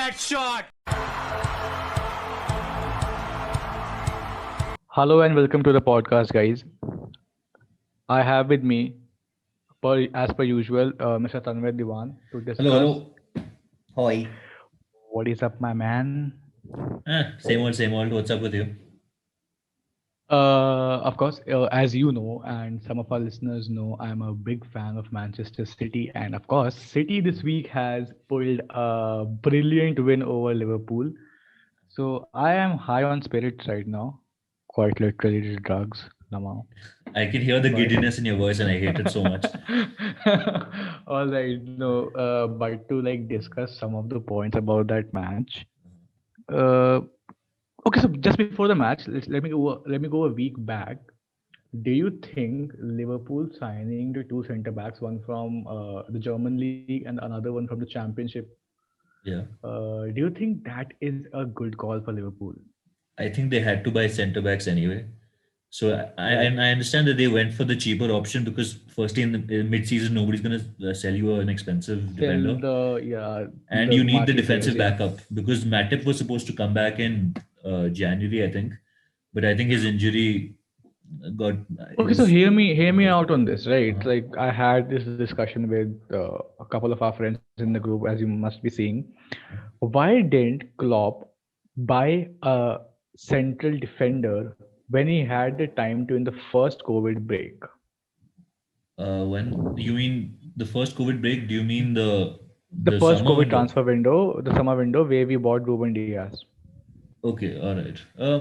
that shot! Hello and welcome to the podcast, guys. I have with me, as per usual, Mr. Tanvir Diwan to Hello, discuss hello. Hi. what is up, my man. Same old, same old. What's up with you? Of course, as you know, and some of our listeners know, I'm a big fan of Manchester City, and of course, City this week has pulled a brilliant win over Liverpool. So I am high on spirits right now, quite literally drugs, Lamau. I can hear the But giddiness in your voice and I hate it so much. all right, no, but to like discuss some of the points about that match. Uh, okay, so just before the match, let me go a week back. Do you think Liverpool signing the two centre backs, one from the German league and another one from the Championship, Yeah. do you think that is a good call for Liverpool? I think they had to buy centre backs anyway. So Right. I understand that they went for the cheaper option because firstly in the mid-season nobody's going to sell you an expensive Sell defender, and the you need the marquee players, defensive yeah. backup because Matip was supposed to come back in January, I think, but I think his injury got Okay, so his. hear me out on this, right? Uh-huh. Like I had this discussion with a couple of our friends in the group, as you must be seeing. Why didn't Klopp buy a central defender when he had the time to in the first COVID break? When you mean the first COVID break? Do you mean The the first summer COVID window? transfer window, the summer window where we bought Ruben Diaz. Okay, all right.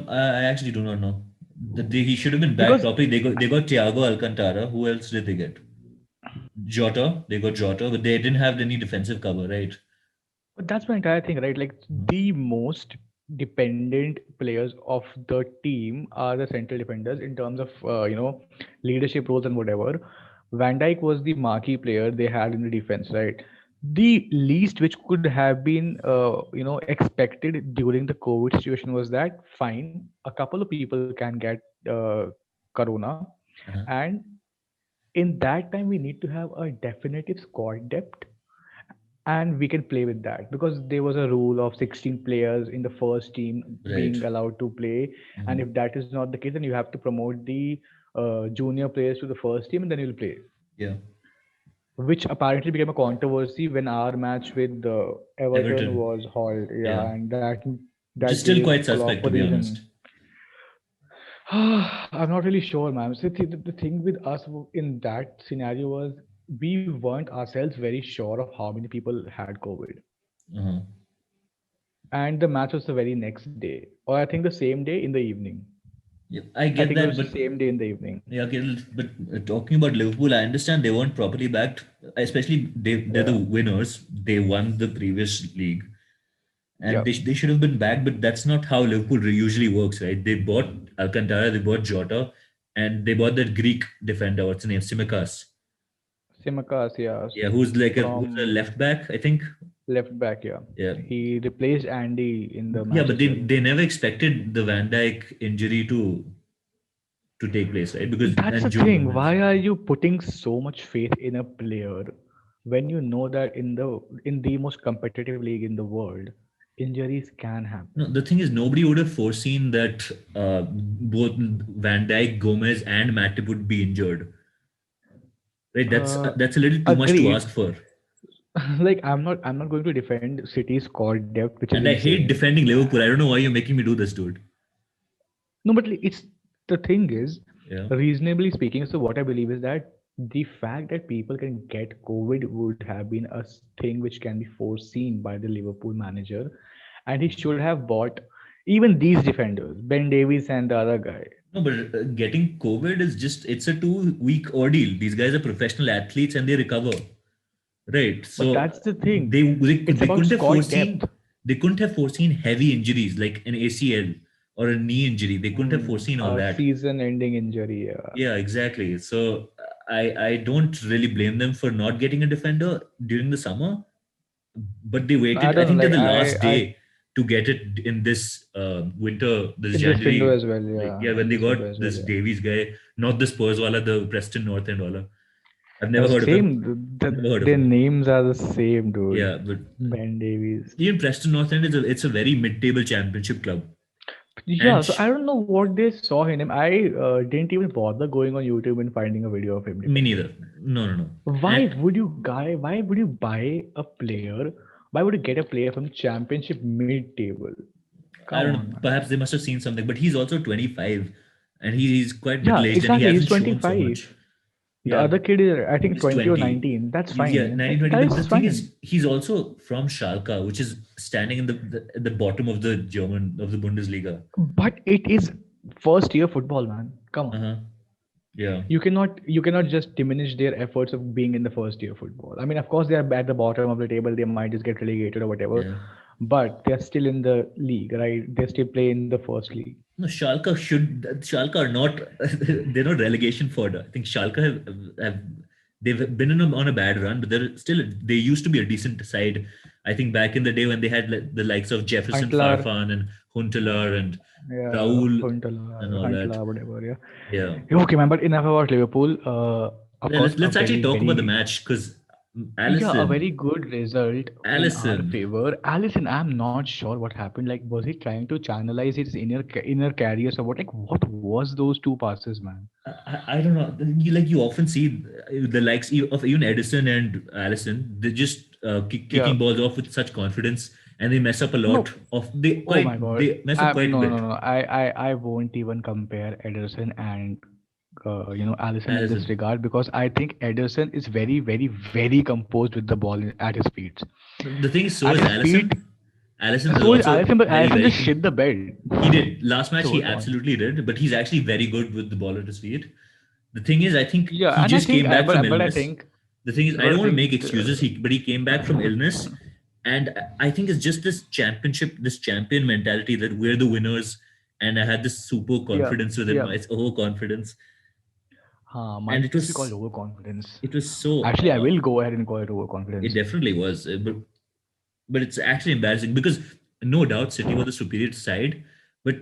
I actually do not know. He should have been back Because properly. They got Thiago Alcantara. Who else did they get? Jota. They got Jota, but they didn't have any defensive cover, right? but that's my entire thing, right? Like the most dependent players of the team are the central defenders in terms of leadership roles and whatever. Van Dijk was the marquee player they had in the defense, right? The least which could have been expected during the COVID situation was that fine, a couple of people can get corona, Uh-huh. and in that time we need to have a definitive squad depth, and we can play with that because there was a rule of 16 players in the first team Right. being allowed to play. And Mhm. if that is not the case, then you have to promote the junior players to the first team and then you'll play, Yeah. which apparently became a controversy when our match with Everton Everton. was hauled. Yeah. Yeah, and Which that is still gave quite Klopp suspect, a to be reason. honest. I'm not really sure, ma'am. So the thing with us in that scenario was we weren't ourselves very sure of how many people had COVID. Uh-huh. And the match was the very next day, or I think the same day in the evening. Yeah, I I get think it that, was the but same day in the evening. yeah, okay, but talking about Liverpool, I understand they weren't properly backed. Especially they're the Yeah, winners. They won the previous league, and yeah. they should have been back. But that's not how Liverpool usually works, right? They bought Alcantara, they bought Jota, and they bought that Greek defender. What's his name? Simikas. Simakas, yeah, Yeah, who's a from left back, I think. left back, yeah. Yeah, He replaced Andy in the yeah, but match they as well. they never expected the Van Dijk injury to take place, right? Because That's the and Joe thing. Gomez. Why are you putting so much faith in a player when you know that in the most competitive league in the world, injuries can No, happen? the thing is, nobody would have foreseen that both Van Dijk, Gomez, and Matip would be injured. Right? Uh, That's a little too much to Agreed. ask for. Like I'm not going to defend City's squad depth, which is And I hate insane. defending Liverpool. I don't know why you're making me do this, dude. No, but it's the thing is, Yeah. reasonably speaking. So what I believe is that the fact that people can get COVID would have been a thing which can be foreseen by the Liverpool manager, and he should have bought even these defenders, Ben Davies and the other guy. No, but getting COVID is it's a 2 week ordeal. These guys are professional athletes and they recover. Right. But So that's the thing. It's they about couldn't have squad depth. foreseen heavy injuries like an ACL or a knee injury. They couldn't have foreseen all A that. season-ending injury. Yeah, exactly. So I don't really blame them for not getting a defender during the summer, but they I waited. I don't know. think they're Like the last I day to get it in this winter, this in this window January. as well. Like Yeah, yeah, when in they this window got as well. this Yeah. Davies guy, not the Spurs wala, the Preston North End wala. I've never heard of him. Never heard of Their him. names are the same, dude. Yeah, but Ben Davies. even Preston North End it's a very mid-table championship club. Yeah, And so I don't know what they saw in him. I didn't even bother going on YouTube and finding a video of him me defending. neither. No, no, no. Why And would you guy? Why would you buy a player? Why would you get a player from Championship mid-table? I Come don't on, know. man. Perhaps they must have seen something, but he's also 25, and he's quite Yeah, middle-aged, and he exactly. He's hasn't shown so 25. much. The Yeah, other kid is, I think, he's 20 or 20. 19. That's Yeah, fine. 1920. That The is thing fine. is, he's also from Schalke, which is standing in the bottom of the Bundesliga. But it is first year football, man. Come on. Uh-huh. Yeah, You cannot just diminish their efforts of being in the first year football. I mean, of course, they are at the bottom of the table. They might just get relegated or whatever, yeah. but they are still in the league, right? They still play in the first league. No, Schalke are not they're not relegation fodder. I think Schalke have they've been on a bad run, but they used to be a decent side. I think back in the day when they had the likes of Jefferson Huntelaar, Farfan and Huntelaar and yeah, Raul and Huntelaar, all that. Huntelaar, whatever. Yeah. Yeah. Yeah, okay, man. But enough about Liverpool. Of course, a Let's actually very, talk about the very match because yeah, a Allison, very good result in our Allison. favor. Allison, I'm not sure what happened. Like, was he trying to channelize his inner carriers or what? Like, what was those two passes, man? I don't know. You often see the likes of even Edison and Allison. They're just Yeah. kicking balls off with such confidence, and they mess up a lot. No. Oh my God. They mess up quite a No, no, bit. no. I won't even compare Ederson and Allison in this Allison. regard because I think Ederson is very, very, very composed with the ball at his feet. The thing is, so At is his feet, Allison. Allison is so is also Allison, but very, Allison very. just shit the bed. He did last match. So He on. absolutely did, but he's actually very good with the ball at his feet. The thing is, I think Yeah, he and I just think, came back from but I illness. think, The thing is, I but I don't want to think, make excuses. But he came back from illness, and I think it's just this championship, this champion mentality that we're the winners. And I had this super yeah, confidence with him. yeah. It's overconfidence, and Might be called overconfidence. it was so. Actually, I will go ahead and call it It overconfidence. definitely was, but it's actually embarrassing because no doubt City were the superior side, but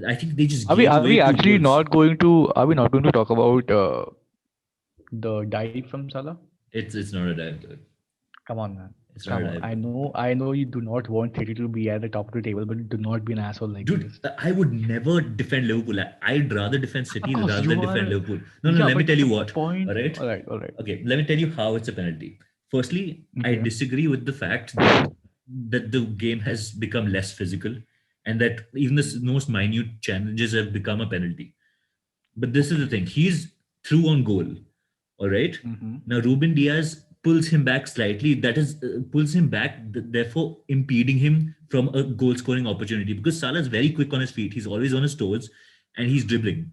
I think they just gave Are away we two actually goals. not going to? Are we not going to talk about the dive from Salah? It's not a dive, dude. Come on, man. It's not Come a on. dive. I know you do not want City to be at the top of the table, but do not be an asshole like Dude, this. I would never defend Liverpool. I'd rather defend Of City course, rather you than defend are. Liverpool. No, no, Yeah, let me but tell the you what. All point. right. All right, all right. Okay, let me tell you how it's a penalty. Firstly, I Okay. disagree with the fact that the game has become less physical and that even the most minute challenges have become a penalty. But this is the thing. He's through on goal. All right. Mm-hmm. Now Ruben Diaz pulls him back slightly. That is pulls him back, therefore impeding him from a goal scoring opportunity. Because Salah is very quick on his feet. He's always on his toes, and he's dribbling.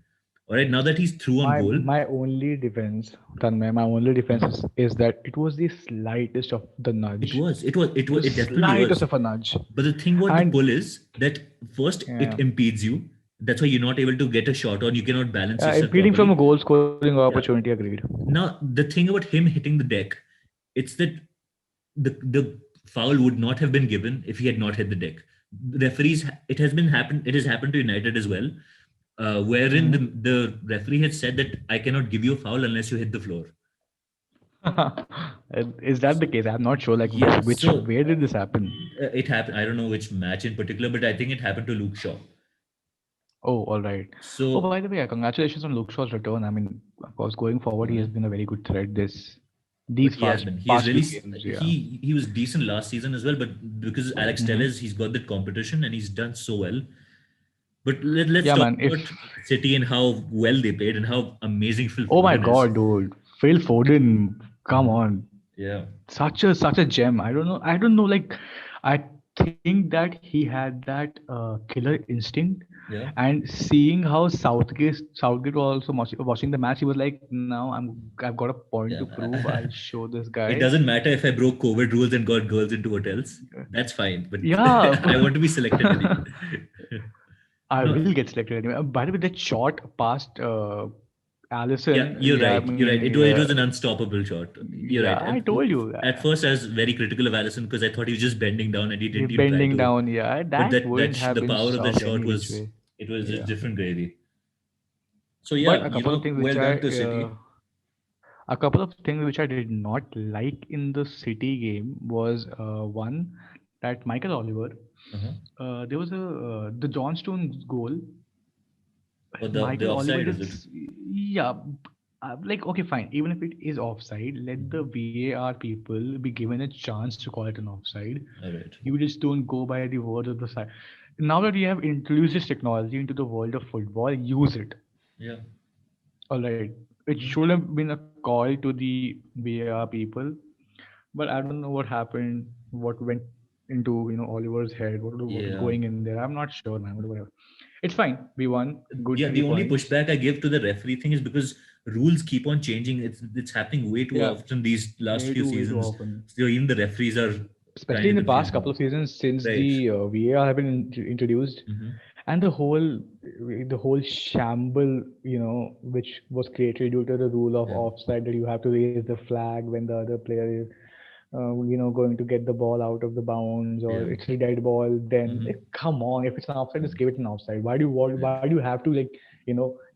All right. Now that he's through on goal, My only defense, Tanmay, my only defense is that it was the slightest of the nudge. The it definitely slightest was. of a nudge. But the thing about the And pull is that first yeah, it impedes you. That's why you're not able to get a shot on. You cannot balance yourself impeding from a properly. goal scoring opportunity, Yeah. agreed. Now the thing about him hitting the deck, it's that the foul would not have been given if he had not hit the deck. Referees, it has happened to United as well, wherein Mm-hmm. the referee had said that I cannot give you a foul unless you hit the floor. Is that the case? I'm not sure. Like, Yeah, so where did this happen? it happened. I don't know which match in particular, but I think it happened to Luke Shaw. Oh, all right. Oh, So by the way, congratulations on Luke Shaw's return. I mean, of course, going forward, he uh, has been a very good threat but these he has past been. He is past really few games. Yeah. he was decent last season as well, but because Alex Mm-hmm. Telles, he's got that competition and he's done so well. But let's Yeah, talk man. about City and how well they played and how amazing Phil Oh my Foden is. God, dude, Phil Foden, come Mhm. on, Yeah, such a gem. I don't know. Like, I think that he had that killer instinct, yeah, and seeing how Southgate was also watching the match, he was like, "Now I've got a point to prove. yeah. I'll show this It guy." doesn't matter if I broke COVID rules and got girls into hotels. That's fine, but Yeah, I want to be selected anyway. I No, will get selected anyway. By the way, that shot past yeah, Allison, you're yeah, I right. You're right. mean, It was an unstoppable shot. You're right. yeah, I told you. At first, I was very critical of Allison because I thought he was just bending down and he didn't even try Bending to. down, yeah, But that wouldn't have the been power of the stopped shot any which was way. it was just Yeah, different gravy. So but yeah, a couple of things which well I done to City. A couple of things which I did not like in the City game was one, that Michael Oliver. Uh-huh. There was the John Stones goal. Or the Michael Oliver offside, is did, it? yeah, like okay, fine. Even if it is offside, let the Mhm. VAR people be given a chance to call it an offside. All right. You just don't go by the words of the side. Now that you have introduced this technology into the world of football, use it. Yeah. All right. It Mhm. should have been a call to the VAR people, but I don't know what happened, what went into Oliver's head, what was Yeah. going in there. I'm not sure, man. But whatever. It's fine. We won. Good Yeah, three the only points. pushback I give to the referee thing is because rules keep on changing. It's happening way too Yeah, often these last few way too seasons. often. So even the referees are Especially kind in of the past couple confusing. of seasons since Right. the VAR have been introduced, Hmm. and the whole shamble, which was created due to the rule of Yeah. offside, that you have to raise the flag when the other player is going to get the ball out of the bounds, or Yeah. it's a dead ball. Then Hmm. come on, if it's an offside, just give it an offside. Why Right. do you have to, like,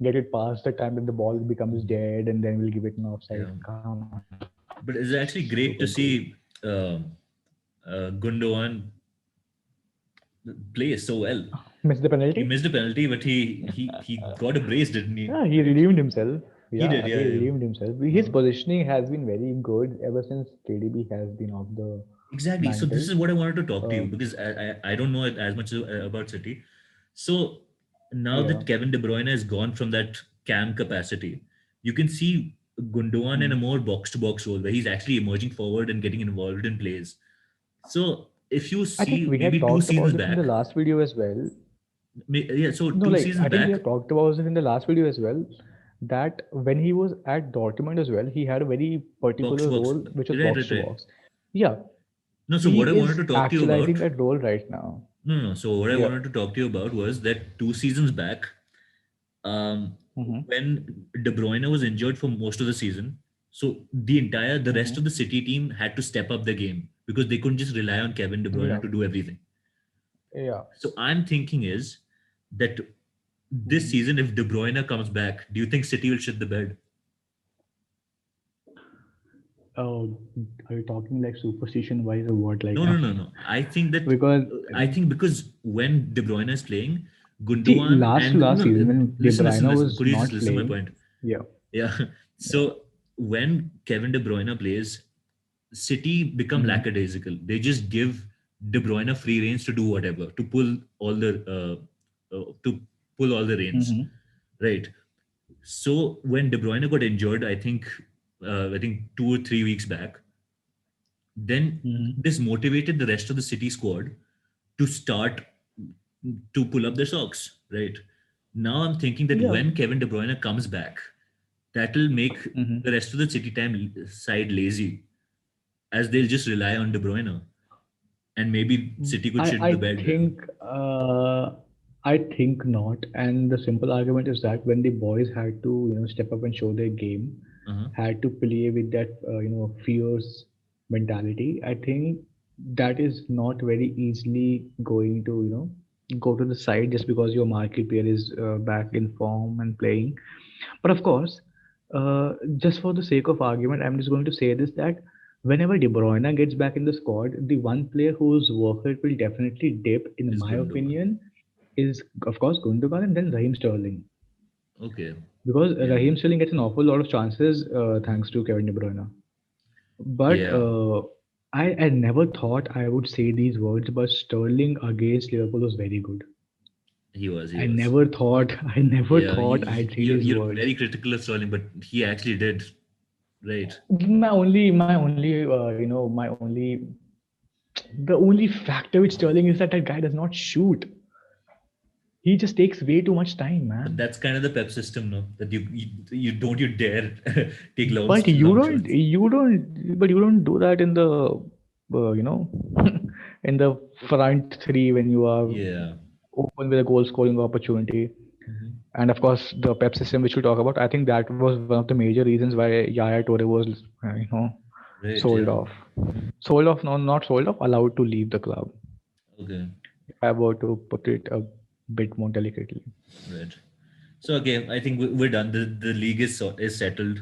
get it past the time that the ball becomes Hmm. dead and then we'll give it an offside? Yeah. Come on, But it's actually super great to goofy. see Gundogan play so well. Missed the He penalty. missed a penalty, but he got a brace, didn't he? Yeah, he Right. redeemed himself. He Yeah, did. he Yeah. Yeah. redeemed himself. His Uh-huh. positioning has been very good ever since KDB has been off the Exactly. So this mantle. is what I wanted to talk to you, Um, because I don't know as much about City. So now yeah. that Kevin De Bruyne has gone from that cam capacity, you can see Gundogan in a Hmm. more box to box role where he's actually emerging forward and getting involved in plays. So if you I think see we have maybe two talked seasons about this in the back, last video as well. yeah, so No, two like seasons I think we back, have talked about it in the last video as well. That when he was at Dortmund as well, he had a very box to particular box, role, which was right, box right, to right. box. Yeah, No, so what I he wanted is to talk to you actualizing about, that role right now. no, no, no. So what I Yeah. wanted to talk to you about was that two seasons back, um, Mm-hmm. when De Bruyne was injured for most of the season, so the rest Mm-hmm. of the City team had to step up the game because they couldn't just rely on Kevin De Bruyne Yeah. to do everything. Yeah. So I'm thinking is that this Mm-hmm. season, if De Bruyne comes back, do you think City will shit the bed? Oh, are you talking like superstition wise or what? Like, No, no, no, no. I think that because because when De Bruyne is playing, see, Gundogan last to and last no, season when De Bruyne listen. was Could you just not listen to my playing, point? yeah, Yeah. yeah, So when Kevin De Bruyne plays, City become mm-hmm, lackadaisical. They just give De Bruyne free reins to do whatever, to pull all the reins, mm-hmm, right? So when De Bruyne got injured, I think 2 or 3 weeks back, then mm-hmm. this motivated the rest of the City squad to start to pull up their socks, right? Now I'm thinking that Yeah, when Kevin De Bruyne comes back, that'll make mm-hmm. the rest of the City time side lazy, as they'll just rely on De Bruyne, and maybe City could I shit I the bed then. think I think not, and the simple argument is that when the boys had to step up and show their game, Uh-huh. had to play with that fierce mentality. I think that is not very easily going to go to the side just because your market player is back in form and playing. But of course, just for the sake of argument, I'm just going to say this, that whenever De Bruyne gets back in the squad, the one player whose work rate will definitely dip, in Is my Gundogan. opinion, is of course Gundogan and then Raheem Sterling. Okay. Because Yeah. Raheem Sterling gets an awful lot of chances thanks to Kevin De Bruyne. But Yeah. I never thought I would say these words, but Sterling against Liverpool was very good. He was. He I was. never thought I never Yeah. thought I'd say these You're words. very critical of Sterling, but he actually did. Right. The only factor with Sterling is that guy does not shoot. He just takes way too much time, But man. that's kind of the Pep system, no? That you don't you dare take But long shots. but you don't do that in the, in the front three when you are Yeah. open with a goal scoring opportunity. Hmm. And of course, the Pep system, which we talk about, I think that was one of the major reasons why Yaya Toure was, Right. sold Yeah. off. Sold off, no, not sold off, allowed to leave the club. Okay. If I were to put it a bit more delicately. Right. So okay, I think we're done. The league is settled.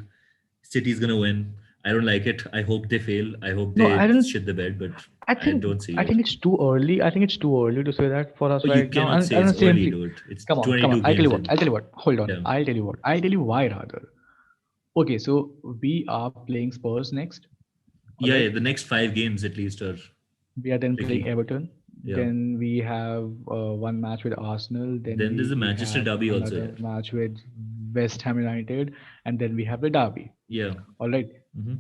City's gonna win. I don't like it. I hope they fail. I hope No, they I don't. shit the bed, but I I think don't see I it. think it's too early. I think it's too early to say that for us Oh, you right now. cannot say And it's early, simply, dude. It's come on, come on. 22 I'll tell you games what. in. I'll tell you what. Hold on. Yeah. I'll tell you what. I'll tell you why rather. Okay, so we are playing Spurs next. All Yeah, right. yeah. The next 5 games at least are We are then playing tricky. Everton. Yeah. Then we have one match with Arsenal. Then Then there's the we Manchester have Derby also. another Yeah. match with West Ham United, and then we have the Derby. Yeah. All right. Mm-hmm.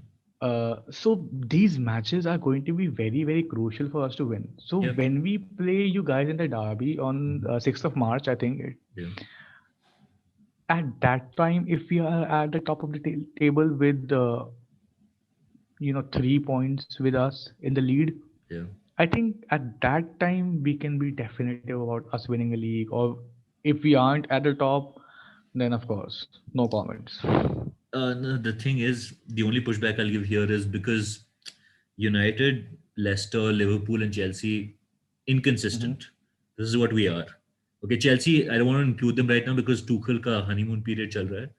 So these matches are going to be very, very crucial for us to win. So Yeah. when we play you guys in the derby on Mm-hmm. 6th of March, I think Yeah. at that time, if we are at the top of the table with 3 points with us in the lead, Yeah. I think at that time we can be definitive about us winning a league. Or if we aren't at the top, then of course, no comments. No, the thing is, the only pushback I'll give here is because United, Leicester, Liverpool, and Chelsea Mhm. inconsistent. This is what we are. Okay, Chelsea, I don't want to include them right now because Tuchel ka honeymoon period chal raha hai.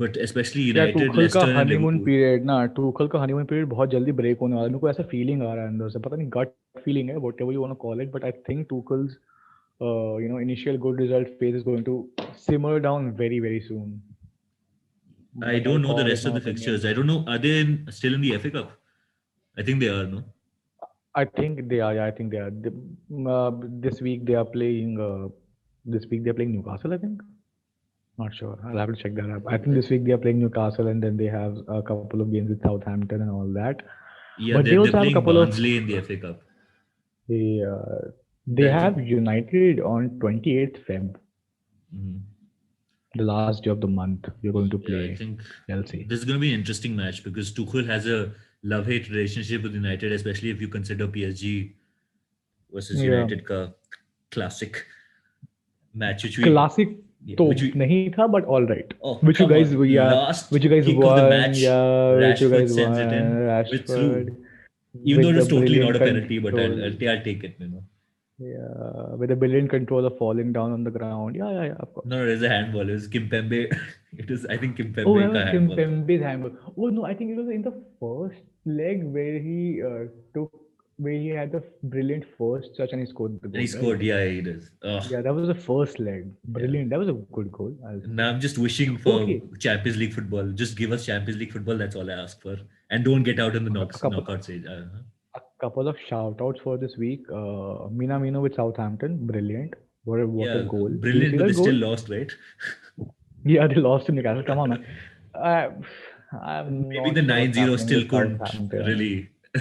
But especially यार United, टूखल का Leicester, and honeymoon Liverpool. Period ना टूखल का honeymoon period बहुत जल्दी break होने वाला है मेरे को ऐसा फीलिंग आ रहा है अंदर से पता नहीं गट फीलिंग है whatever you want to call it but I think टूखल्स initial good result phase is going to simmer down very very soon. I But don't I'll know the call rest it of my the fixtures. opinion. I don't know. Are they still in the FA Cup? I think they are, no? I think they are. Yeah, I think they are. This week they are playing. This week they are playing Newcastle. I think. Not sure. I'll have to check that up. I think this week they are playing Newcastle, and then they have a couple of games with Southampton and all that. Yeah, But they they're also have a playing couple of. Barnsley in the FA Cup. They I have think. United on 28th Feb, Mhm. the last day of the month. We're going to Yeah, I play think Chelsea. this is going to be an interesting match because Tuchel has a love-hate relationship with United, especially if you consider PSG versus Yeah, United ka classic match, classic तो which we नहीं था but all right. oh Which you come guys on, yeah, last which you guys kick of the won match, yeah, which you Rashford guys sends it won in with Rashford through, even though with it the was totally not brilliant a penalty, but control. I'll take it, you know. Yeah, with the brilliant control of falling down on the ground. Yeah, yeah, yeah, of No, course. no, it was a handball. It was Kimpembe. It was, I think, Oh, that Kimpembe was ka Kim handball. Pembe's handball. Oh no, I think it was in the first leg where he where he had the brilliant first touch and he scored the And he goal, right? scored. Yeah, he does. Yeah, that was the first leg. Yeah. Brilliant. That was a good goal, I'll say. Now I'm just wishing for Okay, Champions League football. Just give us Champions League football. That's all I ask for. And don't get out in the a couple knockout stage. a couple of shout outs for this week. Mina Mino with Southampton, brilliant. What a Yeah, goal. Did you brilliant, see but they that still goal? lost, right? Yeah, they lost to Newcastle. Come on, man. I, I'm Maybe not the sure what's 9-0 happening still with couldn't Southampton. really.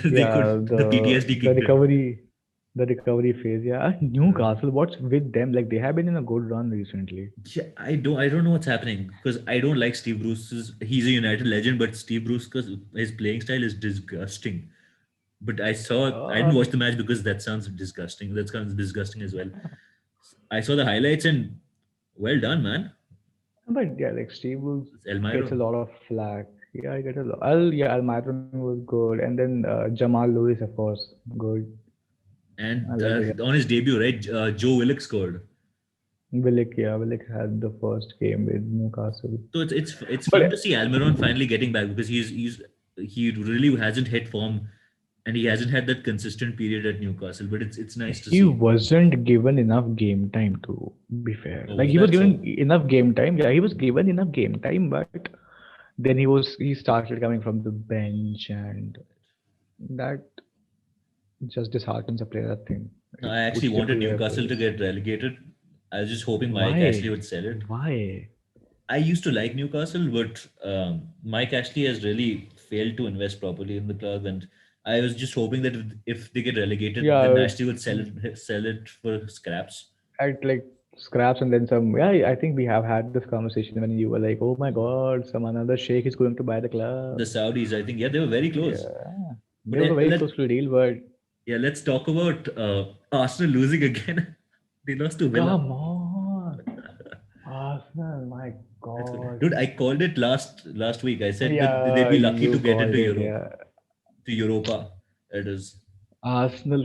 They Yeah, could. The PTSD the kicked in. recovery phase. Yeah, and Uh, Newcastle. What's with them? Like they have been in a good run recently. Yeah, I don't know what's happening because I don't like Steve Bruce's. He's a United legend, but Steve Bruce, because his playing style is disgusting. But I didn't Uh, watch the match because that sounds disgusting. That sounds disgusting as well. I saw the highlights and well done, man. but yeah, like Steve Bruce It's gets a Elmiro. lot of flack. Yeah, I get a lot. Almiron was good, and then Jamal Lewis, of course, good. I And like the on his debut, right, Joe Willock scored. Willick. Yeah, Willick had the first game with Newcastle. So it's fun to But see Almiron finally getting back because he really hasn't hit form and he hasn't had that consistent period at Newcastle. But it's nice to he see. wasn't given enough game time to be fair. Oh, Like was he was that given so? enough game time. Yeah, he was given enough game time, but then he started coming from the bench, and that just disheartens a player. I think No, it I actually puts the wanted player Newcastle to place. get relegated. I was just hoping Mike Ashley Why? would sell it. Why? I used to like Newcastle, but Mike Ashley has really failed to invest properly in the club, and I was just hoping that if they get relegated, then Yeah, Ashley would sell it for scraps. at like scraps and then some. Yeah, I think we have had this conversation when you were like, "Oh my God, some another sheikh is going to buy the The club." Saudis, I think, yeah, they were very close. Yeah, But they were very close to the deal, but let's talk about Arsenal losing again. They lost to Villa. come on, Arsenal, my God. Dude, I called it last week. I said that they'd Yeah, be lucky to you get into called it. Europe, Yeah, to Europa. It is. Arsenal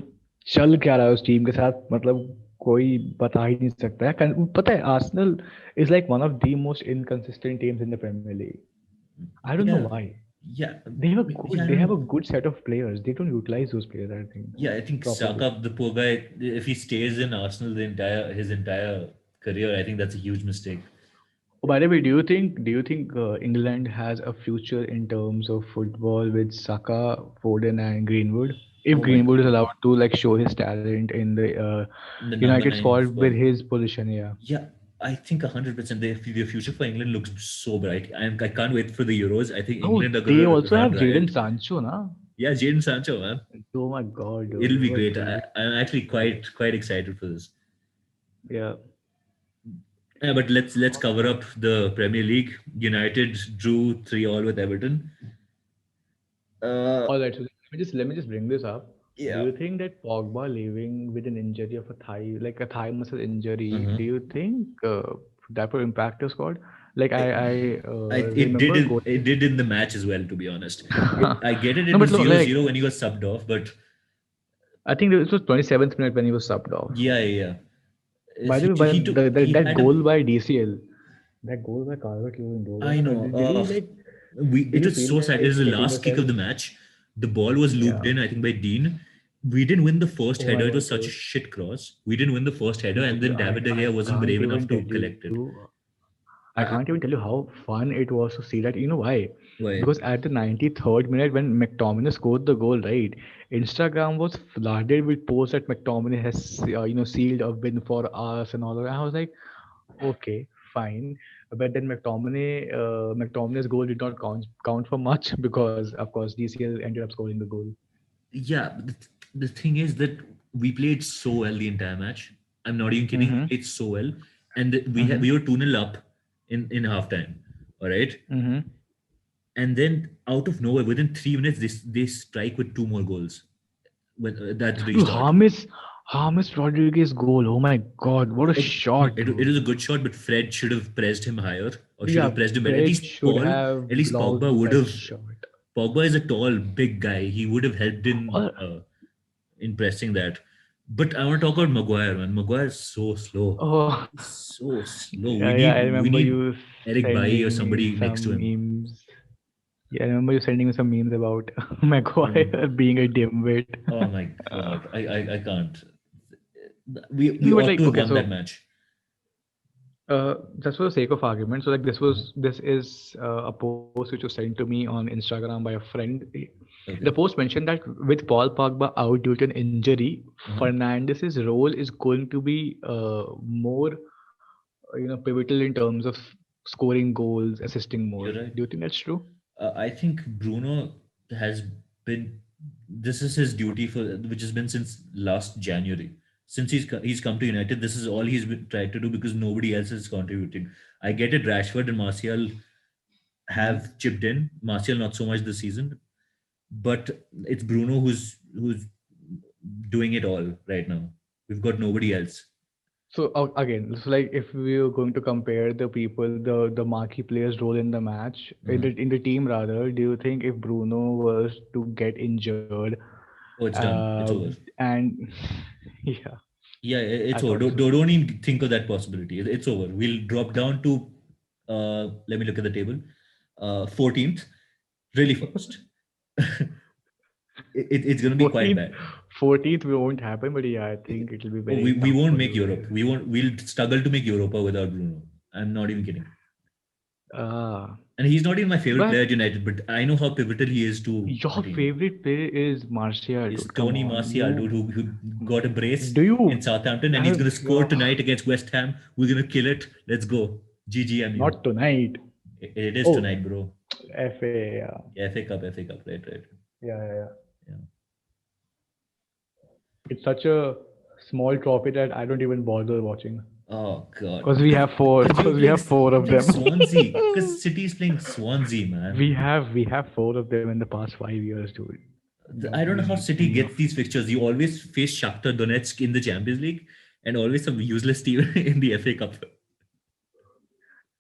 चल क्या रहा है उस team के साथ मतलब कोई बता ही नहीं सकता है पता है Arsenal is like one of the most inconsistent teams in the Premier League I don't know Yeah, why. yeah, They yeah. I have don't a know. good set of players. They don't utilize those players, I think, Yeah, I think properly. Saka, the poor guy, if he stays in Arsenal his entire career, I think that's a huge mistake. Oh, by the way, do you think England has a future in terms of football with Saka, Foden, and Greenwood? If Oh my Greenwood is God. allowed to like show his talent in the The number United nine squad with squad. his position, yeah. Yeah, I think 100%. The future for England looks so bright. I can't wait for the Euros. I think Oh, England are they gonna also run have riot. Jadon Sancho, na? Yeah, Jadon Sancho, man. Oh my God, It'll dude, be what great. will be? I'm actually quite excited for this. Yeah. Yeah, but let's cover up the Premier League. United drew 3-3 with Everton. Uh, All right, so let me just bring this up. Do yeah. you think that Pogba leaving with an injury of a thigh, like a thigh muscle injury, Uh-huh. do you think that will impact your squad? Like I, it remember did going. it did in the match as well. To be honest, I get it. No, It but was look, 0-0 like when he was subbed off, but I think it was 27th minute when he was subbed off. yeah, yeah. Yeah. By the way, He but took he that had a goal by DCL, that goal by Calvert-Lewin, I know. did he like? It Did you was feel so sad. It like was the shitting last kick of yourself? the match. The ball was looped Yeah. in, I think, by Dean. We didn't win the first Oh my header. It was God, such a dude. shit cross. We didn't win the first header, and Dude, then I David De I Gea wasn't can't brave even enough tell to collect it. you. I I, can't even tell you how fun it was to see that. You know why? why? Because at the 93rd minute, when McTominay scored the goal, right? Instagram was flooded with posts that McTominay has, sealed a win for us and all of that. I was like, okay, fine. But then McTominay's goal did not count for much because, of course, DCL ended up scoring the goal. Yeah, the thing is that we played so well the entire match. I'm not even kidding. We Mm-hmm. played so well, and Mm-hmm. we were 2-0 up in halftime. All right, Mm-hmm. and then out of nowhere, within 3 minutes, they strike with two more goals. When that's the Dude, restart. James Rodriguez goal. Oh my God, what a No, shot, it dude. was a good shot, but Fred should have pressed him higher or should Yeah, have pressed him better. Fred should At have least blocked Pogba would that have. shot. Pogba is a tall, big guy. He would have helped Oh, in pressing that. But I want to talk about Maguire, man. Maguire is so slow. oh, He's so slow. yeah. I We remember need you Eric Bailly or sending me somebody next to some him. memes. Yeah, I remember you sending me some memes about Mm. Maguire being a dimwit. Oh my god, I can't. We No, but ought like, to have okay, won that so match. just for the sake of argument, so like Uh-huh. this is a post which was sent to me on Instagram by a friend. The Okay. post mentioned that with Paul Pogba out due to an injury, Uh-huh. Fernandes's role is going to be more pivotal in terms of scoring goals, assisting more. You're right. Do you think that's true? I think Bruno has been. This is his duty for which has been since last January. Since he's come to United, this is all he's been tried to do because nobody else is contributing. I get it. Rashford and Martial Hmm. have chipped in. Martial not so much this season, but it's Bruno who's doing it all right now. We've got nobody else. So again, it's like if we are going to compare the people, the marquee players' role in the match, Uh-huh. in the team rather, do you think if Bruno was to get injured, Oh, it's done. It's over. and yeah, Yeah, I it's over. thought so. Don't even think of that possibility. It's over. We'll drop down to, let me look at the table, 14th, really fast. It's going to be quite 14th, bad. 14th won't happen, but yeah, I think it will be Oh, very we tough won't for make you Europe. guys. We'll struggle to make Europa without Bruno. I'm not even kidding. Ah, And he's not even my favorite player but at United, but I know how pivotal he is to the your team. favorite player is Martial, Is dude. Come Tony on, Martial, dude, who got a brace do in you? Southampton, and he's I, going to score tonight against West Ham. We're going to kill it. Let's go. GGMU. not tonight. It is Oh, tonight, bro. FA, yeah, FA Cup, right, right. yeah. Yeah. It's such a small trophy that I don't even bother watching Oh God, because we have four. you're Because we playing have four of them. Swansea. Because City is playing Swansea, man. We have four of them in the past 5 years, dude. I don't know We how need City enough. gets these fixtures. You always face Shakhtar Donetsk in the Champions League, and always some useless team in the FA Cup.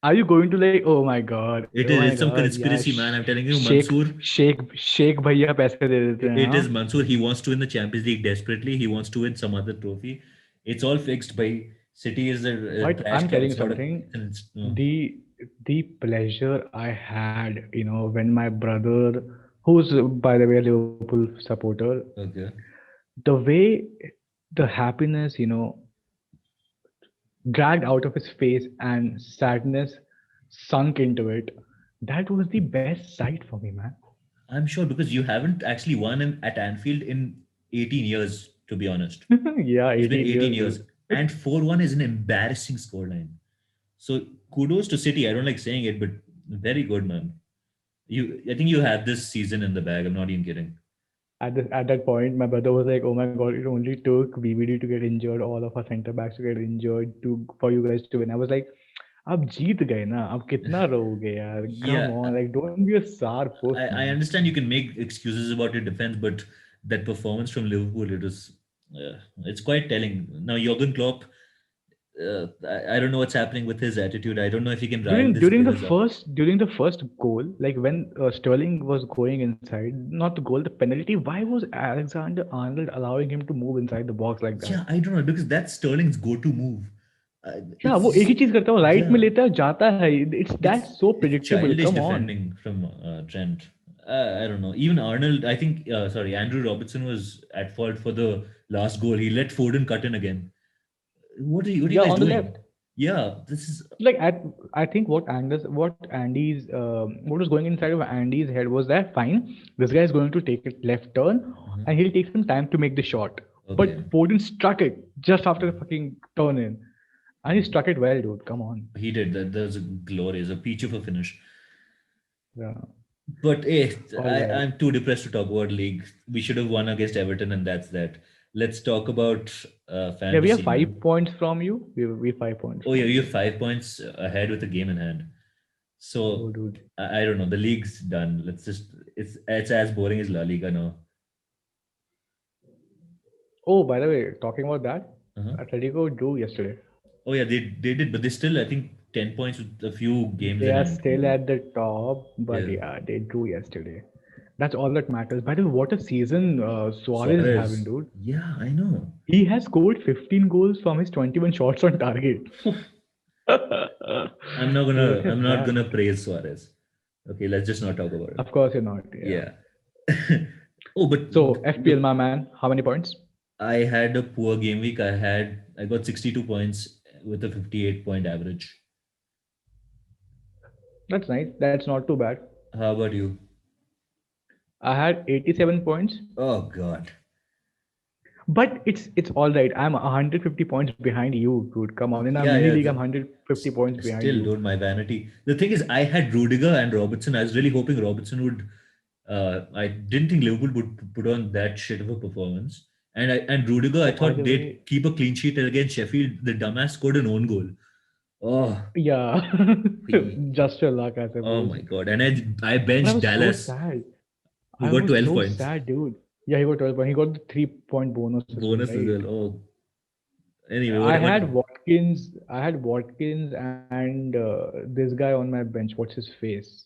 Are you going to like? Oh my god! It Oh is. my It's some god! Yeah, conspiracy, man. I'm telling you, Sheikh Mansoor. भैया पैसे दे देते हैं It हाँ? is Mansoor. He wants to win the Champions League desperately. He wants to win some other trophy. It's all fixed by City is a But trash I'm club. telling you It's not a. something. It's The the pleasure I had, when my brother, who's by the way a Liverpool supporter, Okay. the way the happiness, dragged out of his face and sadness sunk into it, that was the best sight for me, man. I'm sure because you haven't actually won at Anfield in 18 years, to be honest. Yeah, It's been 18 18 years, dude. years. And 4-1 is an embarrassing scoreline. So kudos to City. I don't like saying it, but very good, man. I think you had this season in the bag. I'm not even kidding. At that point, my brother was like, "Oh my God, it only took BBD to get injured, all of our center backs to get injured for you guys to win." I was like, "अब जीत गए ना, अब कितना रहोगे यार? Come Yeah, on, like don't be a sour puss, I man." understand you can make excuses about your defense, but that performance from Liverpool, it's quite telling. Now, Jurgen Klopp, I don't know what's happening with his attitude. I don't know if he can rile During these during the players up. first during the first goal, like when Sterling was going inside, not the goal, the penalty. Why was Alexander Arnold allowing him to move inside the box like that? Yeah, I don't know because that's Sterling's go-to move. Yeah, It's वो एक ही just, चीज करता है, वो right में yeah, लेता है जाता है. It's that so it's predictable. childish Come on. defending from Trent. I don't know. Even Arnold, I think, sorry, Andrew Robertson was at fault for the last goal. He let Foden cut in again. What are you Yeah, guys on the doing? left. Yeah, this is Like I think what Andy's what was going inside of Andy's head was that fine, this guy is going to take it left turn Mhm. and he'll take some time to make the shot. Okay. But Foden struck it just after the Mhm. fucking turn in. And he Mhm. struck it well, dude. Come on. He did that. That was a glorious, a peach of a finish. Yeah. But All right. I'm too depressed to talk about league. We should have won against Everton, and that's that. Let's talk about Yeah, we have fantasy, man. 5 points from you. We have 5 points Oh yeah, from you you. have 5 points ahead with the game in hand. Oh So dude. I don't know. The league's done. It's as boring as La Liga now. Oh, by the way, talking about that, Uh-huh. Atletico drew yesterday. Oh yeah, they did, but they still I think 10 points with a few games They in are hand. still at the top, but Yeah, yeah, they drew yesterday. That's all that matters. By the way, what a season Suarez is having, Suarez. dude. Yeah, I know. He has scored 15 goals from his 21 shots on target. Look I'm at not that. gonna praise Suarez. Okay, let's just not talk about it. Of course, you're not. Yeah. Yeah. Oh, but So, FPL, look, my man, how many points? I had a poor game week. I got 62 points with a 58 point average. That's nice. That's not too bad. How about you? I had 87 points, Oh God. but it's all right. I'm 150 points behind you, dude. Come on. In our Yeah, mini yeah. league, I'm 150 points behind Still, you. dude, my vanity. The thing is, I had Rudiger and Robertson. I was really hoping Robertson would. I didn't think Liverpool would put on that shit of a performance. And Rudiger, I Oh, by thought the they'd way, keep a clean sheet against Sheffield. The dumbass scored an own goal. Oh, yeah, he, just your luck, I oh suppose. my god! And I But I benched was so Dallas, sad. who I got was 12 so points. sad, dude. Yeah, he got 12 points. He got the 3 point bonus as well, Bonus as right? well. Oh, anyway, I what? had Watkins. I had Watkins and this guy on my bench. What's his face?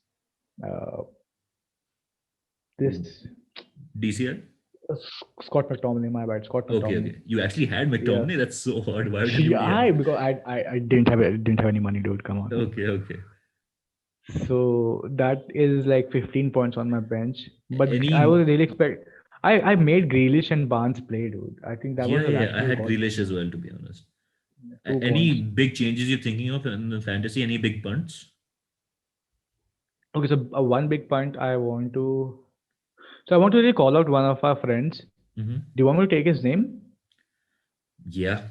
Uh, Who? this DCL? Scott McTominay. My bad, Scott Okay, McTominay. okay. You actually had Yeah, McTominay. That's so hard. Why didn't you yeah. play him? Because I didn't have any money, dude. Come on. Okay, okay. So that is like 15 points on my bench. But I Any? was really expect. I made Grealish and Barnes play, dude. I think that Yeah, was the yeah. I rationale had call for Grealish me. as well, to be honest. 2 points. Any big changes you're thinking of in the fantasy? Any big punts? Okay, so one big point I want to. So I want to really call out one of our friends. Mm-hmm. Do you want me to take his name? Yeah.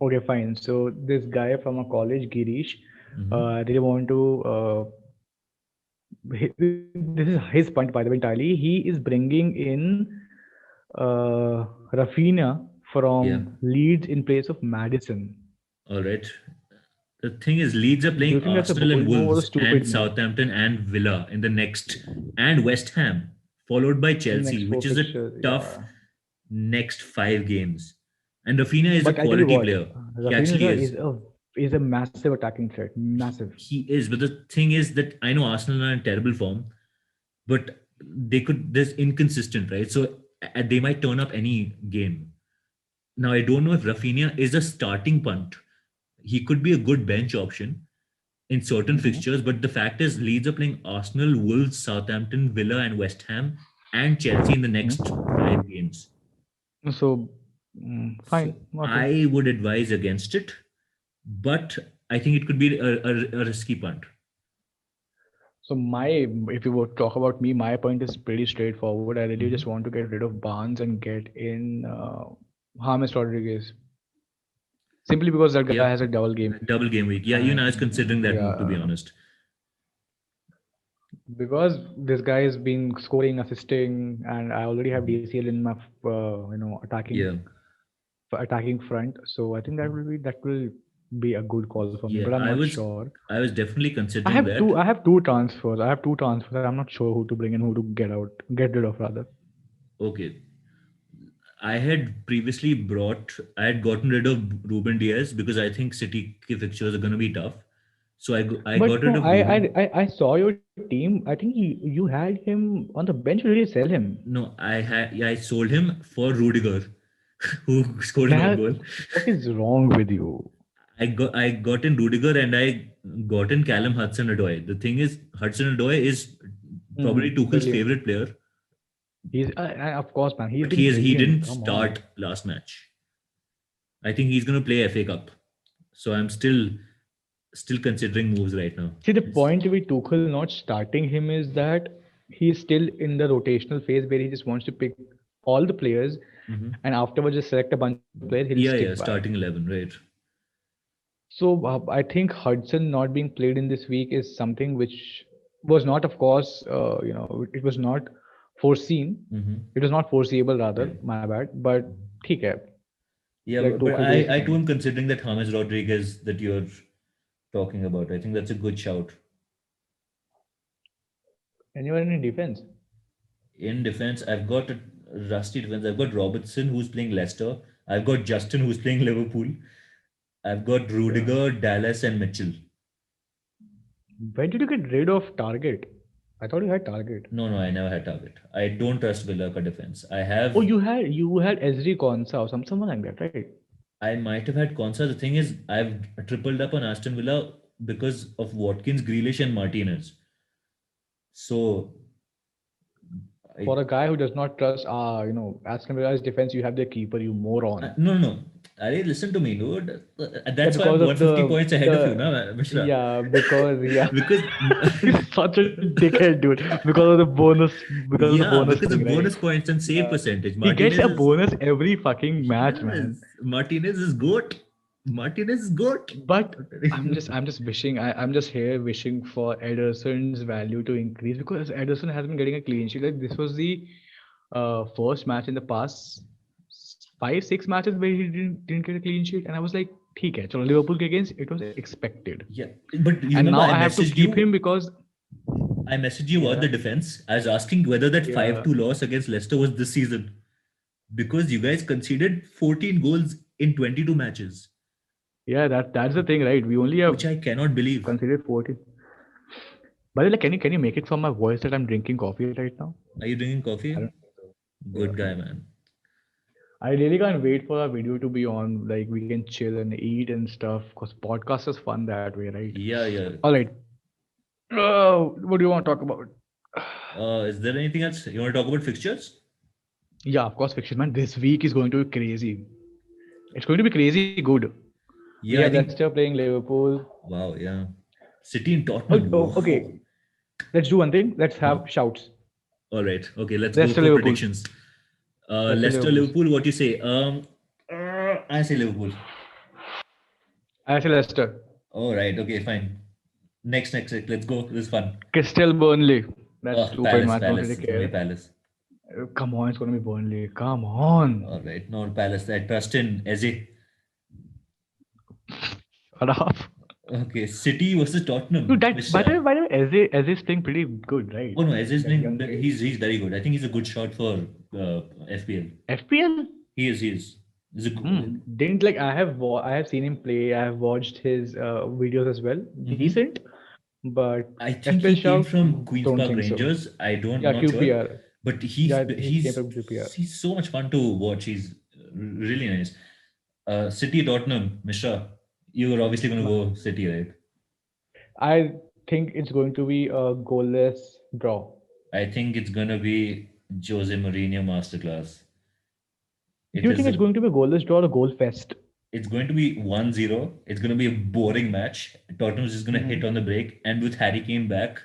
Okay, fine. So this guy from a college, Girish, Mm-hmm. I really want to. This is his point, by the way, entirely. He is bringing in Rafinha Yeah. from Leeds in place of Madison. All right. The thing is, Leeds are Do you playing think that's a Arsenal bold and move or a Wolves and stupid move Southampton and Villa in the next, and West Ham, followed by in the Chelsea, next four which is a fixtures? tough Yeah. next 5 games. And Rafinha is a But I tell you quality what, player. He actually Rafinha is. is a massive attacking threat. Massive. He is. But the thing is that I know Arsenal are in terrible form, but there's inconsistent, right? So they might turn up any game. Now, I don't know if Rafinha is a starting punt. He could be a good bench option in certain Mm-hmm. fixtures, but the fact is Leeds are playing Arsenal, Wolves, Southampton, Villa, and West Ham, and Chelsea in the next Mm-hmm. 5 games. So, So fine. Okay. I would advise against it, but I think it could be a risky punt. So if you were to talk about me, my point is pretty straightforward. I really just Mhm. want to get rid of Barnes and get in James Rodriguez. Simply because that guy has Yep. a double game week. Double game week. Yeah, even I was And considering that move, to be yeah, honest. because this guy has been scoring, assisting, and I already have Mhm. DCL in my Yeah. attacking front. So I think that will be a good call for me. But Yeah. I'm I not was sure. I was definitely I considering have that. two. I have two transfers. I have two transfers. I'm not sure who to bring and who to get rid of rather. Okay. I had gotten rid of Ruben Diaz because I think City ki fixtures are going to be tough. So I got But rid no, of Ruben. I saw your team. I think you had him on the bench. Or did you sell him? No, I sold him for Rudiger, who scored an own That goal. what is wrong with you? I got in Rudiger and I got in Callum Hudson-Odoi. The thing is, Hudson-Odoi is probably Tuchel's Brilliant. favorite player, Of course, man. He's but been he brilliant. didn't Come on. start last match. I think he's going to play FA Cup. So I'm still considering moves right now. See, the point with Tuchel not starting him is that he's still in the rotational phase where he just wants to pick all the players Mhm. and afterwards just select a bunch of players he'll Yeah, stick yeah, by. starting 11, right? So I think Hudson not being played in this week is something which was not, of course, it was not foreseen. Mm-hmm. It was not foreseeable, rather. Yeah. My bad. But ठीक है. Yeah, Let but Tuchel do his I too thing. am considering that James Rodriguez that you're talking about. I think that's a good shout. Anyone in defense? In defense, I've got a rusty defense. I've got Robertson who's playing Leicester. I've got Justin who's playing Liverpool. I've got Yeah. Rudiger, Dallas, and Mitchell. When did you get rid of Target? I thought you had Target. No, no, I never had target. I don't trust Villa for defense. Oh, you had Ezri Konsa or someone like that, right? I might have had Konsa. The thing is, I've tripled up on Aston Villa because of Watkins, Grealish, and Martinez. So I For a guy who does not trust, Aston Villa's defense, you have their keeper, you moron. no, no, no. Are listen to me, dude. Yeah, That's why I'm because of 150 the points ahead of you, the now, Mishra. yeah, because yeah, Because he's such a dickhead, dude. Because of the bonus because thing, of right? bonus points and save Yeah, percentage. he gets Martinez a is bonus every fucking he match, man. does. Martinez is goat. Martinez is goat. But I'm just wishing I'm just here wishing for Ederson's value to increase because Ederson has been getting a clean sheet. Like this was the first match in the past 5-6 matches where he didn't get a clean sheet, and I was like, ठीक है, चलो Liverpool के against it was expected, Yeah, but you and remember now I have to keep him because I messaged you about yeah the defense. I was asking whether that yeah 5-2 loss against Leicester was this season because you guys conceded 14 goals in 22 matches, yeah that's the thing, right? We only have which I cannot believe. considered 40. By the way, like, can you make it from my voice that I'm drinking coffee right now? Are you drinking I coffee? don't think so. Good Yeah. guy, man. I really can't wait for our video to be on. Like we can chill and eat and stuff. Cause podcast is fun that way, right? Yeah, yeah. All right. What do you want to talk about? Is there anything else you want to talk about fixtures? Yeah, of course, fiction man. This week is going to be crazy. It's going to be crazy good. We have Yeah, I Leicester think. playing Liverpool. Wow, yeah. City and Oh, Tottenham. oh, Wow. okay. Let's do one thing. Let's Huh. have shouts. All right. Okay, let's go Leicester for Liverpool. predictions. Leicester Leicester, Liverpool. Liverpool. What you say? I say Liverpool. I say Leicester. All right. Okay, fine. Next. Let's go. This is fun. Crystal Burnley. That Oh, stupid Palace, match. Don't really Palace. It's gonna be care. Palace. Come on, it's going to be Burnley. Come on. All right. No, Palace. I trust in Eze. Shut up. Okay. City versus Dude, Tottenham. that by the way, Eze is playing pretty good, right? Oh no, Eze's That young name. kid. He's very good. I think he's a good shot for FPL. FPL? He is. He is. He's a, Didn't like I have seen him play. I have watched his videos as well. Mhm. Decent, but I think FPL he came shout, from Queens don't Park think so. Rangers. I don't, Yeah, not sure, QPR. but Yeah, he came from QPR. he's so much fun to watch. He's really nice. City Tottenham, Mishra. You are obviously going to go City, right? I think it's going to be a goalless draw. I think it's gonna be Jose Mourinho masterclass. Do It you think is it's a, going to be a goalless draw or a goal fest? it's going to be 1-0. It's going to be a boring match. Tottenham's just going to hit Mhm. on the break. And with Harry Kane back,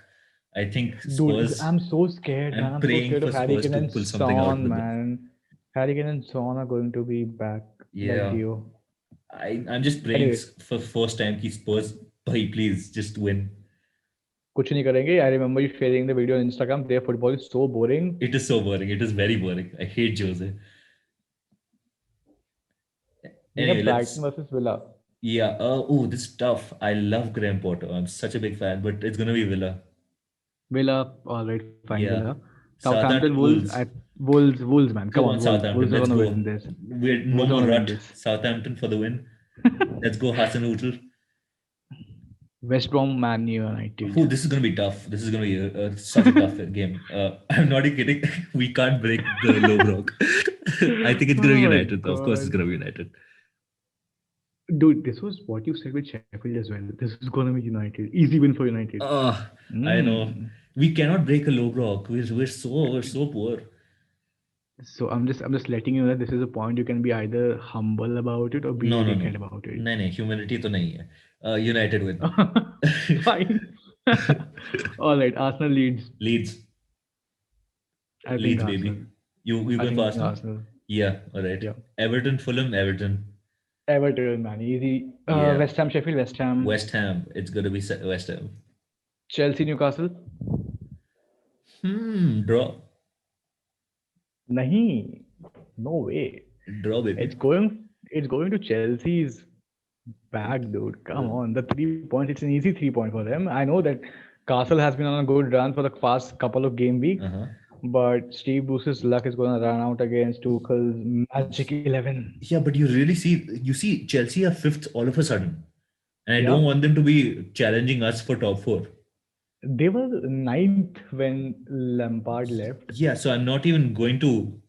I think Dude, Spurs, I'm so scared, man. I'm I'm so praying scared for of Harry Spurs Kane to and pull something out Son, with them. man. Harry Kane and Son are going to be back like Yeah. Dio. I'm just praying Anyway, for first time कि Spurs, bhai, please just win. कुछ नहीं करेंगे. I remember you sharing the video on Instagram. Their football is so boring. It is so boring. It is very boring. I hate Jose. We have Anyway, Brighton let's. versus Villa. Yeah. Oh, this is tough. I love Graham Potter. I'm such a big fan, but it's gonna be Villa. Villa, all right, fine, Villa. Yeah. Southampton Southampton Wolves. Wolves. Wolves, man. Come Come on, on, Wolves. Southampton. Wolves are Let's gonna go. win this. We're no Wolves are more gonna win rut. this. Southampton for the win. Let's go, Hassan Utul. West Brom, Man United. Oh, this is going to be tough. This is going to be such a tough game. I'm not even kidding. We can't break the low block. I think it's going to be Oh my United. Of course, it's god. going to be United. Dude, this was what you said with Sheffield as well. This is gonna be United. Easy win for United. I know. Mm. We cannot break a low block. We're so poor. So I'm just letting you know that this is a point you can be either humble about it or be a No, no, no. dickhead about it. नहीं humility तो नहीं है. United win. Fine. All right, Arsenal leads. Leeds. I think Leeds, baby. Arsenal. You I going for think Arsenal? Arsenal. Yeah, all right. Yeah. Everton, Fulham, Everton. Everton, man, easy. Yeah. West Ham, Sheffield, West Ham. West Ham. It's going to be West Ham. Chelsea, Newcastle. Draw. Nahi. No way. Draw, baby. It's going to Chelsea's back, dude. Come on. The 3 points, it's an easy 3 point for them. I know that Castle has been on a good run for the past couple of game weeks, but Steve Bruce's luck is going to run out against Tuchel's Magic 11. Yeah, but you see Chelsea are fifth all of a sudden. And I Yeah. don't want them to be challenging us for top four. They were ninth when Lampard left. Yeah, so I'm not even going to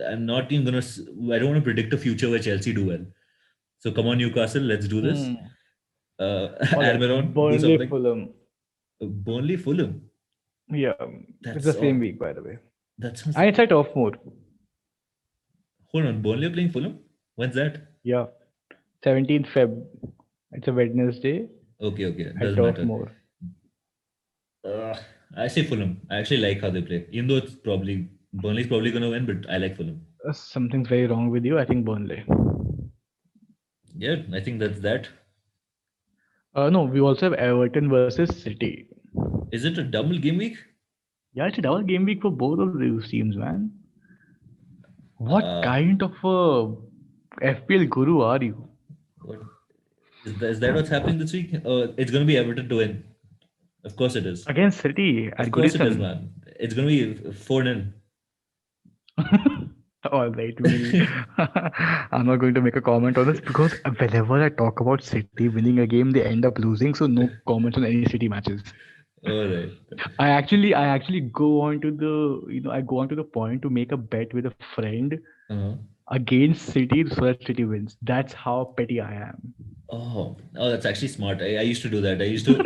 I don't want to predict a future where Chelsea do well. So come on, Newcastle, let's do this. All right. Almiron, do Burnley, something. Fulham. Burnley, Fulham. Yeah, it's the same week, by the way. That sounds. And it's at Turf Moor. Hold on, Burnley are playing Fulham? When's that? Yeah, 17th Feb. It's a Wednesday Okay, at doesn't Turf matter. Moor. I say Fulham. I actually like how they play. Even though Burnley's probably going to win, but I like Fulham. Something's very wrong with you. I think Burnley. Yeah, I think that's that. No, we also have Everton versus City. Is it a double game week? Yeah, it's a double game week for both of these teams, man. What kind of a FPL guru are you? What, is that what's happening this week? It's going to be Everton to win. Of course it is. Against City at Of course it is, Goodison. man. It's going to be 4-0. All right, I'm not going to make a comment on this because whenever I talk about City winning a game, they end up losing. So no comments on any City matches. All right. I actually go on to the point to make a bet with a friend against City so that City wins. That's how petty I am. Oh, that's actually smart. I used to do that. I used to do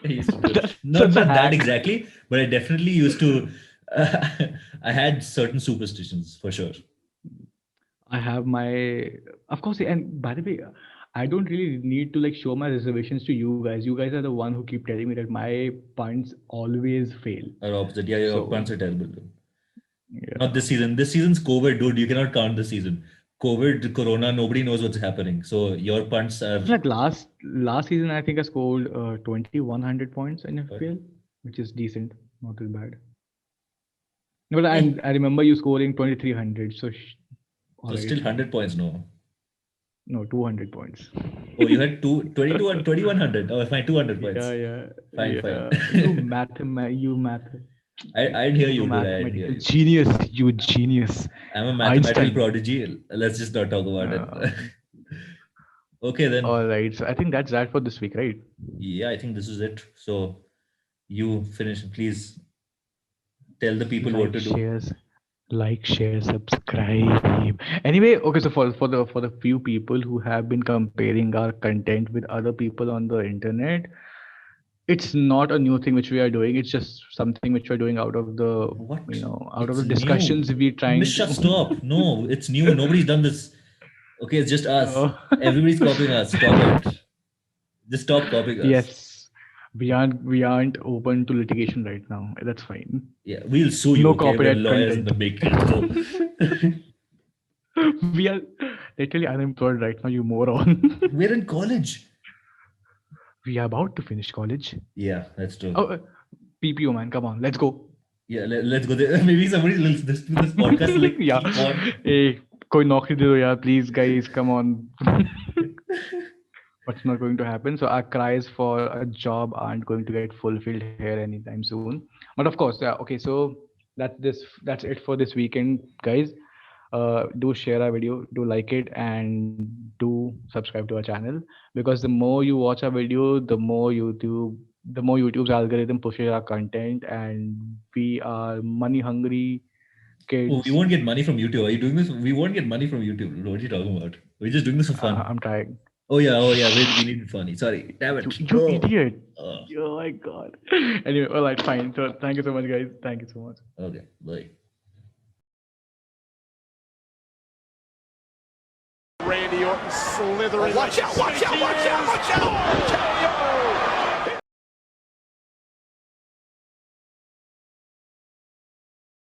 it. Not that exactly, but I definitely used to. I had certain superstitions for sure. I have of course, and by the way, I don't really need to show my reservations to you guys. You guys are the one who keep telling me that my punts always fail. Or opposite, yeah, your punts are terrible. Yeah. Not this season. This season's COVID, dude. You cannot count this season. COVID, Corona, nobody knows what's happening. So your punts are like last season. I think I scored 2,100 points in FPL, which is decent, not too bad. But I remember you scoring 2,300. So still 100 points, no. No, 200 points. Oh, you had 22 and 2,100. Oh, fine, 200 points. Yeah. Fine. You math. I'd hear you, dude. I'd hear you. Genius. You genius. I'm a mathematical prodigy. Let's just not talk about it. Okay, then. All right. So I think that's that for this week, right? Yeah, I think this is it. So you finish. Please tell the people what to do. Shares. Like, share, subscribe. Anyway, okay. So for the few people who have been comparing our content with other people on the internet, it's not a new thing which we are doing. It's just something which we're doing out of the What? out of It's the new. discussions we're trying Misha, to. stop. No, it's new. Nobody's done this. Okay, it's just us. uh, Everybody's copying us. Stop it. Just stop copying us. yes, we aren't open to litigation right now. That's fine. Yeah, we'll sue you, No okay? We're copyright lawyers in content. the making. So, We are literally unemployed right now, you moron. we're in college. We are about to finish college. Yeah, that's true. Oh, PPO man, come on, let's go. Yeah, let's go there. Maybe somebody listens to this podcast will like Yeah. keep on. Hey, कोई नौकरी दे दो यार, please guys, come on. But it's not going to happen. So our cries for a job aren't going to get fulfilled here anytime soon. But of course, yeah. Okay, so that's it for this weekend, guys. Do share our video, do like it, and do subscribe to our channel, because the more you watch our video, the more YouTube's algorithm pushes our content, and we are money hungry Oh, we kids. won't get money from YouTube. Are you doing this? We won't get money from YouTube. What are you talking about? We're just doing this for fun. I'm trying. Oh yeah. We need it funny. Sorry, damn You, it. you Oh, idiot. uh, Oh my god. Anyway, all right, fine. So thank you so much, guys. Thank you so much. okay, bye. Randy Orton slithering. Watch out, watch out, watch out, watch out! KO!